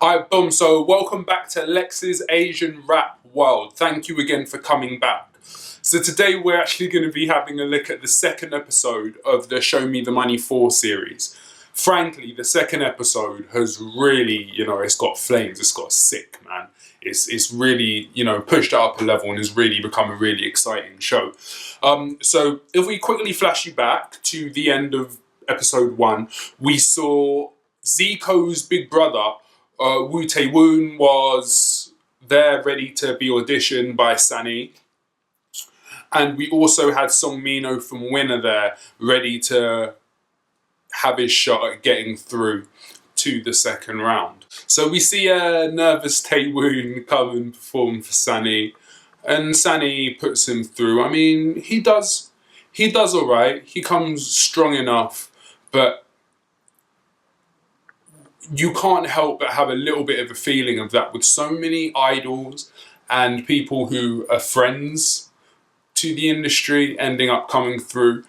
Hi, boom. So welcome back to Lex's Asian Rap World. Thank you again for coming back. So today we're actually going to be having a look at the second episode of the Show Me the Money 4 series. Frankly, the second episode has really, it's got flames, it's got sick, man. It's really, pushed it up a level and has really become a really exciting show. So if we quickly flash you back to the end of episode 1, we saw Zico's big brother, Woo Tae Woon, was there ready to be auditioned by Sunny. And we also had Song Mino from Winner there ready to have his shot at getting through to the second round. So we see a nervous Tae Woon come and perform for Sunny, and Sunny puts him through. I mean, he does all right. He comes strong enough, but you can't help but have a little bit of a feeling of that with so many idols and people who are friends to the industry ending up coming through.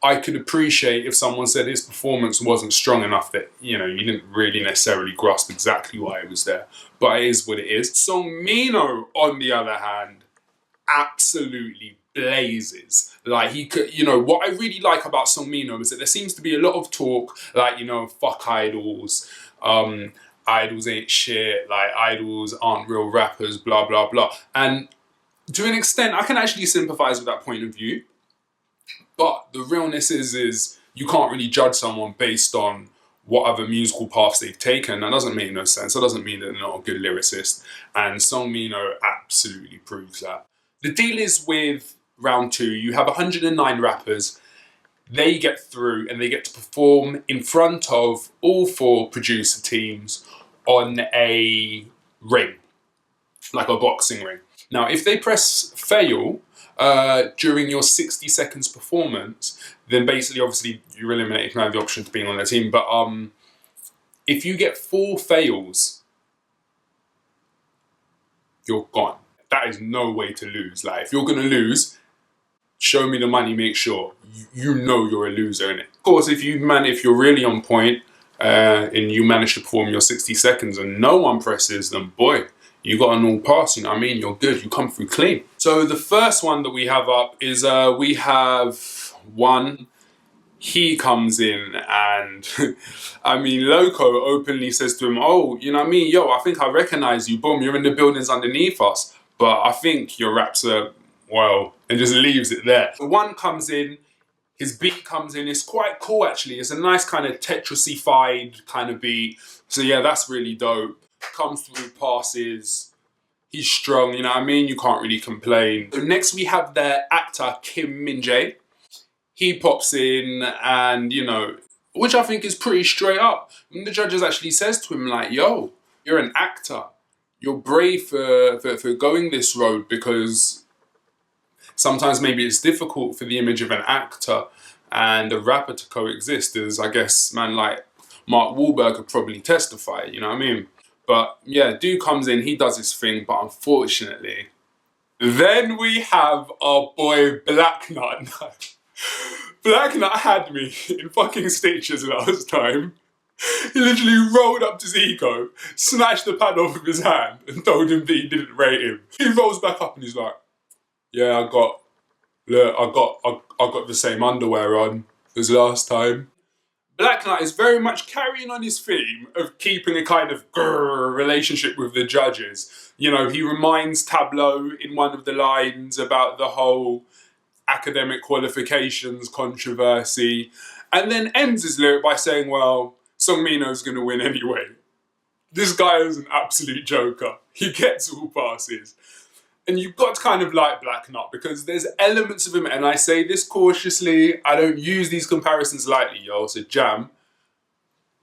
I could appreciate if someone said his performance wasn't strong enough that, you didn't really necessarily grasp exactly why it was there. But it is what it is. Song Mino, on the other hand, absolutely blazes. Like, he could, what I really like about Song Mino is that there seems to be a lot of talk, like, fuck idols, idols ain't shit, like, idols aren't real rappers, blah, blah, blah. And to an extent, I can actually sympathize with that point of view. But the realness is you can't really judge someone based on what other musical paths they've taken. That doesn't make no sense. That doesn't mean that they're not a good lyricist. And Song Mino absolutely proves that. The deal is with round 2, you have 109 rappers. They get through and they get to perform in front of all 4 producer teams on a ring, like a boxing ring. Now, if they press fail during your 60 seconds performance, then basically, obviously, you're eliminated from the option to being on their team. But if you get 4 fails, you're gone. That is no way to lose. Like, if you're going to lose, Show Me the Money, make sure you know you're a loser, innit? Of course, if you're really on point and you manage to perform your 60 seconds and no one presses, then boy, you got an all pass, you know what I mean? You're good, you come through clean. So the first one that we have up is we have one. He comes in and, I mean, Loco openly says to him, oh, you know what I mean? Yo, I think I recognize you. Boom, you're in the buildings underneath us. But I think your raps are, well, and just leaves it there. The one comes in, his beat comes in. It's quite cool, actually. It's a nice kind of Tetris-ified kind of beat. So yeah, that's really dope. Comes through, passes. He's strong, you know what I mean? You can't really complain. So next we have the actor Kim Min-jae. He pops in and, which I think is pretty straight up. And the judges actually says to him, like, yo, you're an actor. You're brave for going this road, because sometimes maybe it's difficult for the image of an actor and a rapper to coexist, as I guess man like Mark Wahlberg could probably testify, you know what I mean? But yeah, dude comes in, he does his thing, but unfortunately, then we have our boy Black Nut. Black Nut had me in fucking stitches last time. He literally rolled up to Zico, snatched the pad off of his hand, and told him that he didn't rate him. He rolls back up and he's like, yeah, I got the same underwear on as last time. Black Knight is very much carrying on his theme of keeping a kind of relationship with the judges. He reminds Tableau in one of the lines about the whole academic qualifications controversy, and then ends his lyric by saying, well, Song Mino's going to win anyway. This guy is an absolute joker. He gets all passes. And you've got to kind of like Black Nut, because there's elements of him, and I say this cautiously, I don't use these comparisons lightly, yo, it's a jam,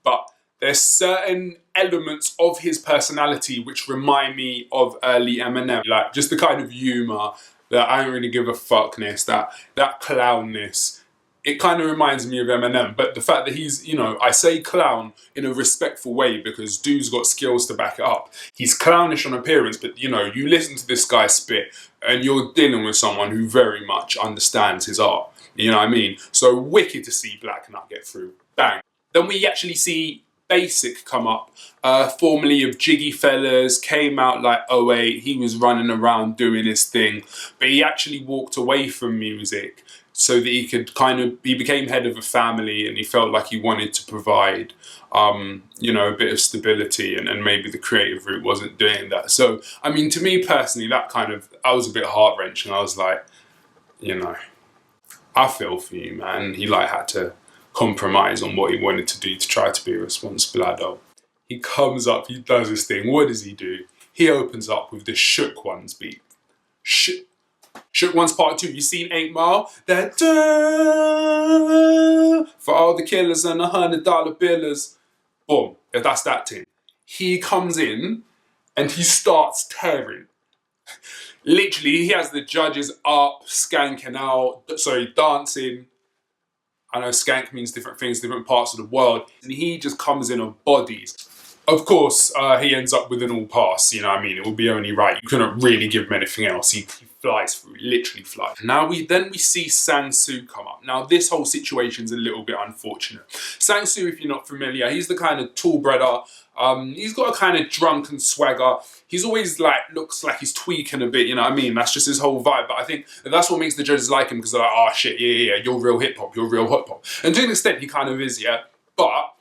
but there's certain elements of his personality which remind me of early Eminem, like just the kind of humour, that I don't really give a fuckness, that clownness. It kind of reminds me of Eminem, but the fact that he's, I say clown in a respectful way because dude's got skills to back it up. He's clownish on appearance, but you listen to this guy spit and you're dealing with someone who very much understands his art. You know what I mean? So wicked to see Black Nut get through. Bang. Then we actually see Basic come up, formerly of Jiggy Fellas, came out like '08. He was running around doing his thing, but he actually walked away from music so that he could he became head of a family, and he felt like he wanted to provide, you know, a bit of stability, and maybe the creative route wasn't doing that. So, I mean, to me personally, that I was a bit heart-wrenching. I was like, you know, I feel for you, man. He like had to compromise on what he wanted to do to try to be a responsible adult. He comes up, he does his thing. What does he do? He opens up with the Shook Ones beat. Shook Ones Part 2. You seen 8 Mile? That for all the killers and $100 billers. Boom. That's that thing. He comes in and he starts tearing. Literally, he has the judges up, skanking out, dancing. I know skank means different things, different parts of the world. And he just comes in on bodies. Of course, he ends up with an all pass, you know what I mean? It would be only right. You couldn't really give him anything else. He flies through, literally flies. Now we see Sang-Soo come up. Now this whole situation's a little bit unfortunate. Sang-Soo, if you're not familiar, he's the kind of tall brother. He's got a kind of drunken swagger. He's always like, looks like he's tweaking a bit, you know what I mean? That's just his whole vibe. But I think that's what makes the judges like him, because they're like, oh shit, yeah, you're real hip hop, you're real hip hop. And to an extent, he kind of is, yeah. But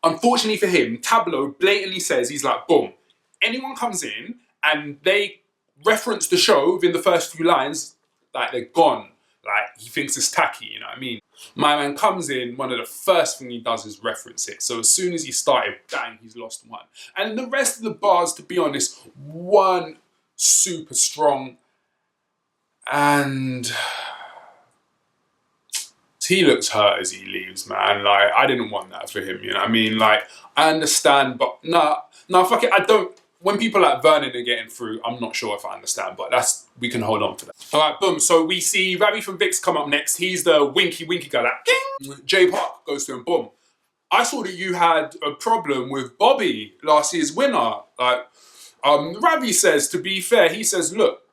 unfortunately for him, Tableau blatantly says, he's like, boom, anyone comes in and they reference the show within the first few lines, like they're gone. Like, he thinks it's tacky, you know what I mean? My man comes in, one of the first thing he does is reference it. So as soon as he started, bang, he's lost one. And the rest of the bars, to be honest, one super strong. And he looks hurt as he leaves, man. Like, I didn't want that for him, you know what I mean? Like, I understand, but nah, fuck it, I don't. When people like Vernon are getting through, I'm not sure if I understand, but we can hold on to that. All right, boom. So we see Ravi from Vix come up next. He's the winky guy, like, ding! Jay Park goes to him, boom. I saw that you had a problem with Bobby, last year's winner. Like, Ravi says, to be fair, he says, look,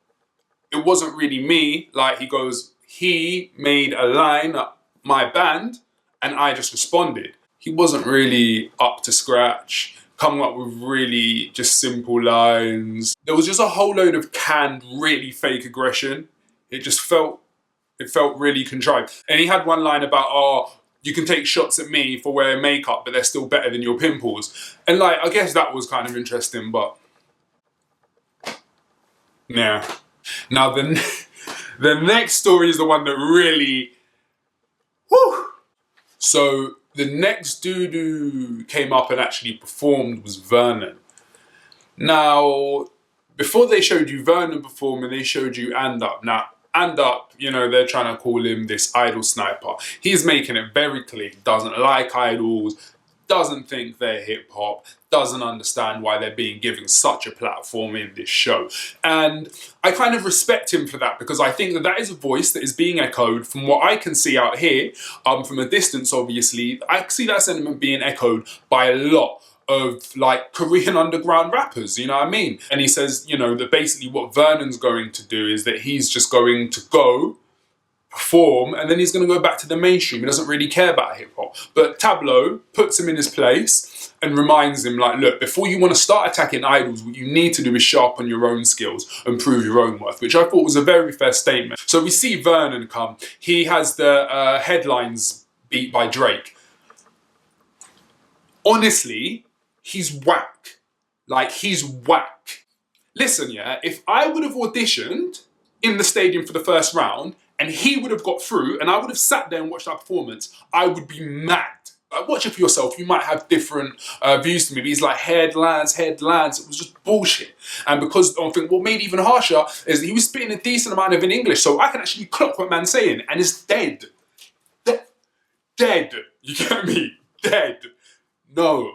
it wasn't really me. Like, he goes, he made a line, my band, and I just responded. He wasn't really up to scratch, coming up with really just simple lines. There was just a whole load of canned, really fake aggression. It felt really contrived. And he had one line about, oh, you can take shots at me for wearing makeup, but they're still better than your pimples. And like, I guess that was kind of interesting, but yeah. Now the next story is the one that really, whew. So the next dude who came up and actually performed was Vernon. Now, before they showed you Vernon performing, they showed you And Up. Now, And Up, you know, they're trying to call him this idol sniper. He's making it very clear he doesn't like idols, doesn't think they're hip hop, doesn't understand why they're being given such a platform in this show. And I kind of respect him for that, because I think that is a voice that is being echoed from what I can see out here, from a distance obviously. I see that sentiment being echoed by a lot of like Korean underground rappers, you know what I mean? And he says, you know, that basically what Vernon's going to do is that he's just going to go perform, and then he's going to go back to the mainstream. He doesn't really care about hip hop. But Tableau puts him in his place and reminds him, like, look, before you want to start attacking idols, what you need to do is sharpen your own skills and prove your own worth, which I thought was a very fair statement. So we see Vernon come. He has the headlines beat by Drake. Honestly, he's whack. Like, he's whack. Listen, yeah, if I would have auditioned in the stadium for the first round and he would have got through and I would have sat there and watched that performance, I would be mad. Watch it for yourself, you might have different views to me, but he's like, headlines, it was just bullshit. And because I think what made it even harsher is that he was spitting a decent amount of in English, so I can actually clock what man's saying, and it's dead. Dead. You get me? Dead. No.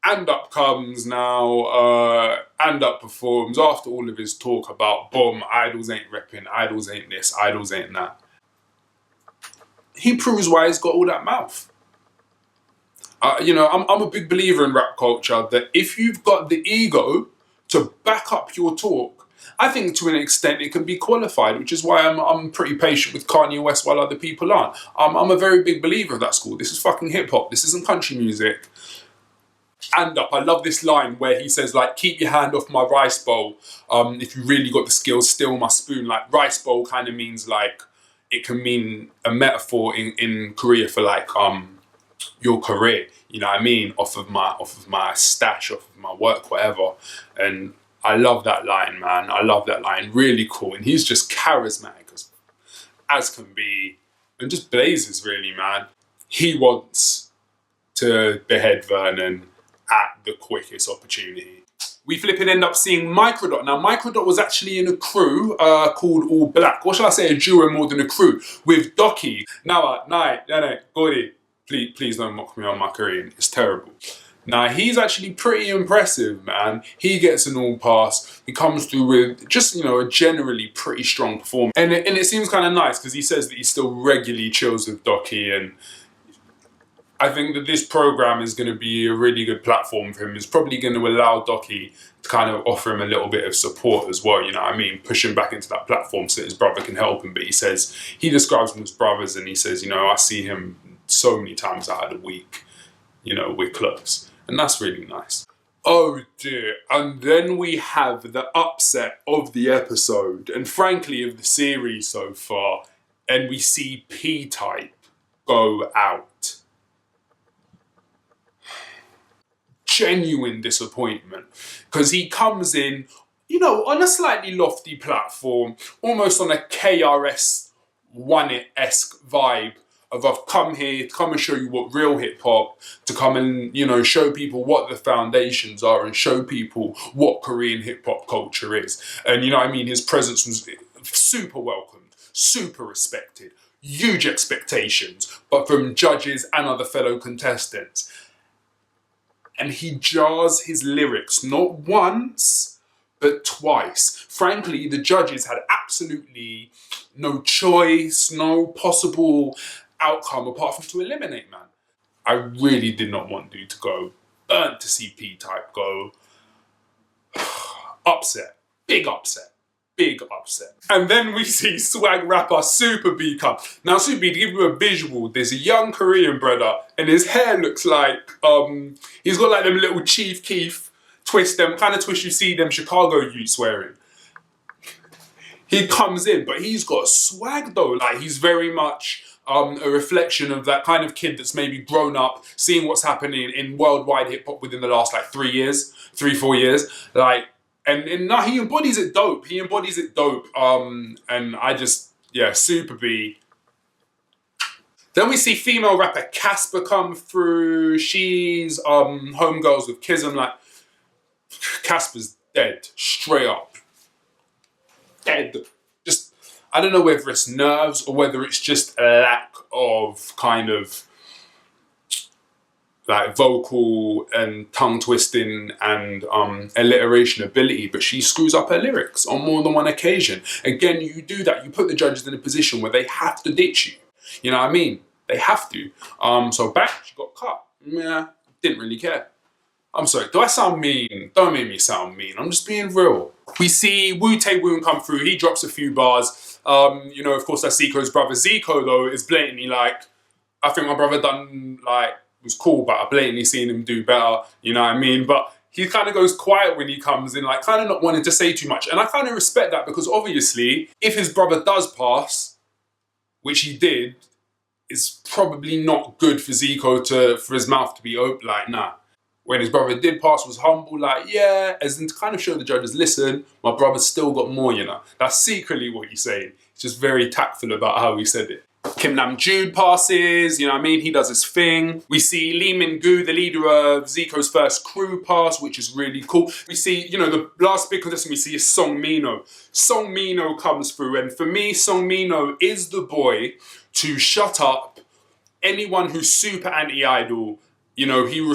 And Up comes now, And Up performs after all of his talk about, boom, idols ain't repping, idols ain't this, idols ain't that. He proves why he's got all that mouth. You know, I'm a big believer in rap culture that if you've got the ego to back up your talk, I think to an extent it can be qualified, which is why I'm pretty patient with Kanye West while other people aren't. I'm a very big believer of that school. This is fucking hip hop. This isn't country music. Hand up. I love this line where he says, like, keep your hand off my rice bowl. If you really got the skills, steal my spoon. Like, rice bowl kind of means like, it can mean a metaphor in Korea for like your career. You know what I mean? Off of my stash, off of my work, whatever. And I love that line, man. I love that line. Really cool. And he's just charismatic as can be, and just blazes, really, man. He wants to behead Vernon at the quickest opportunity. We flipping end up seeing Microdot. Now, Microdot was actually in a crew called All Black. Or shall I say a duo more than a crew, with Doki. Now, no, Gordy, please don't mock me on my Korean. It's terrible. Now, he's actually pretty impressive, man. He gets an all pass. He comes through with just, you know, a generally pretty strong performance. And it seems kind of nice because he says that he still regularly chills with Doki, and I think that this program is going to be a really good platform for him. It's probably going to allow Doki to kind of offer him a little bit of support as well, you know what I mean? Push him back into that platform so his brother can help him. But he says, he describes them as brothers, and he says, you know, I see him so many times out of the week, you know, we're close. And that's really nice. Oh dear. And then we have the upset of the episode, and frankly of the series so far, and we see P-Type go out. Genuine disappointment, because he comes in, you know, on a slightly lofty platform, almost on a KRS-One-It-esque vibe of I've come here to come and show you what real hip hop, to come and, you know, show people what the foundations are and show people what Korean hip hop culture is. And you know what I mean, his presence was super welcomed, super respected, huge expectations, but from judges and other fellow contestants. And he jars his lyrics not once, but twice. Frankly, the judges had absolutely no choice, no possible outcome apart from to eliminate, man. I really did not want dude to go. Burnt to see P-Type go. Upset. Big upset. Big upset. And then we see swag rapper Super B come. Now Super B, to give you a visual, there's a young Korean brother and his hair looks like, he's got like them little Chief Keef twist, them kind of twist you see them Chicago youths wearing. He comes in, but he's got swag though. Like, he's very much a reflection of that kind of kid that's maybe grown up, seeing what's happening in worldwide hip hop within the last like 4 years. Like, and no, he embodies it dope. And I just, yeah, Super B. Then we see female rapper Casper come through. She's homegirls with Kism. Like, Casper's dead, straight up. Dead. Just, I don't know whether it's nerves or whether it's just a lack of kind of like vocal and tongue twisting and alliteration ability, but she screws up her lyrics on more than one occasion. Again, you do that, you put the judges in a position where they have to ditch you. You know what I mean? They have to. So bang, she got cut. Yeah, didn't really care. I'm sorry, do I sound mean? Don't make me sound mean, I'm just being real. We see Wu-Tae Woon come through, he drops a few bars. You know, of course, that's Zico's brother. Zico, though, is blatantly like, I think my brother done, like, was cool, but I blatantly seen him do better, you know what I mean? But he kind of goes quiet when he comes in, like, kind of not wanting to say too much. And I kind of respect that, because obviously, if his brother does pass, which he did, it's probably not good for Zico for his mouth to be open, like, nah. When his brother did pass, was humble, like, yeah, as in to kind of show the judges, listen, my brother's still got more, you know. That's secretly what he's saying. He's just very tactful about how he said it. Kim Nam-Jude passes, you know what I mean? He does his thing. We see Lee Min-gu, the leader of Zico's first crew, pass, which is really cool. We see, you know, the last big contestant we see is Song Mino. Song Mino comes through, and for me, Song Mino is the boy to shut up anyone who's super anti-idol. You know,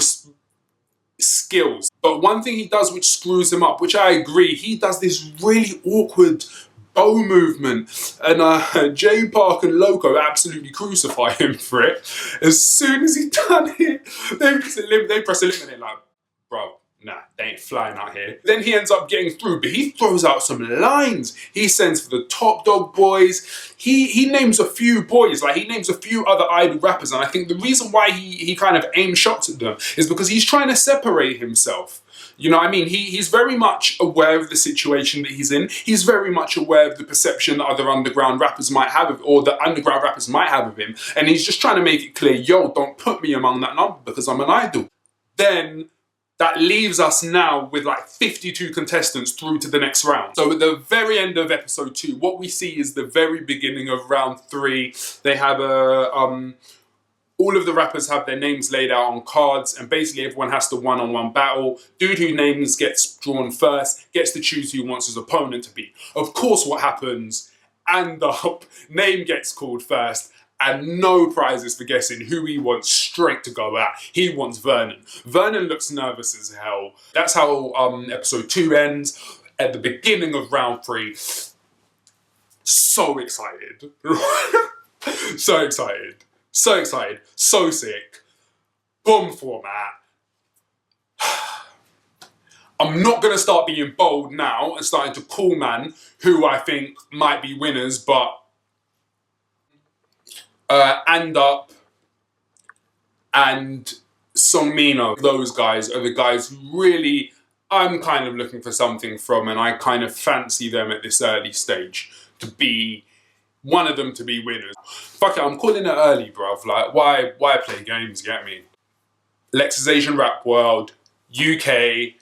skills. But one thing he does which screws him up, which I agree, he does this really awkward bow movement, and Jay Park and Loco absolutely crucify him for it. As soon as he done it, they press eliminate like, bro, nah, they ain't flying out here. Then he ends up getting through, but he throws out some lines. He sends for the Top Dog boys. He names a few boys, like he names a few other idol rappers, and I think the reason why he kind of aims shots at them is because he's trying to separate himself. You know what I mean? He's very much aware of the situation that he's in. He's very much aware of the perception that other underground rappers might have, or the underground rappers might have of him. And he's just trying to make it clear, yo, don't put me among that number because I'm an idol. Then that leaves us now with like 52 contestants through to the next round. So at the very end of episode 2, what we see is the very beginning of round 3. They have all of the rappers have their names laid out on cards, and basically everyone has to one-on-one battle. Dude whose names gets drawn first gets to choose who he wants his opponent to be. Of course, what happens? And the name gets called first, and no prizes for guessing who he wants straight to go at. He wants Vernon. Vernon looks nervous as hell. That's how episode 2 ends. At the beginning of round 3, so excited. So excited. So excited, so sick. Boom format. I'm not going to start being bold now and starting to call man who I think might be winners, but And Up and Songmino, those guys are the guys who really I'm kind of looking for something from, and I kind of fancy them at this early stage to be one of them to be winners. Fuck it, I'm calling it early, bruv. Like, why play games, get me? Lex's Asian Rap World, UK,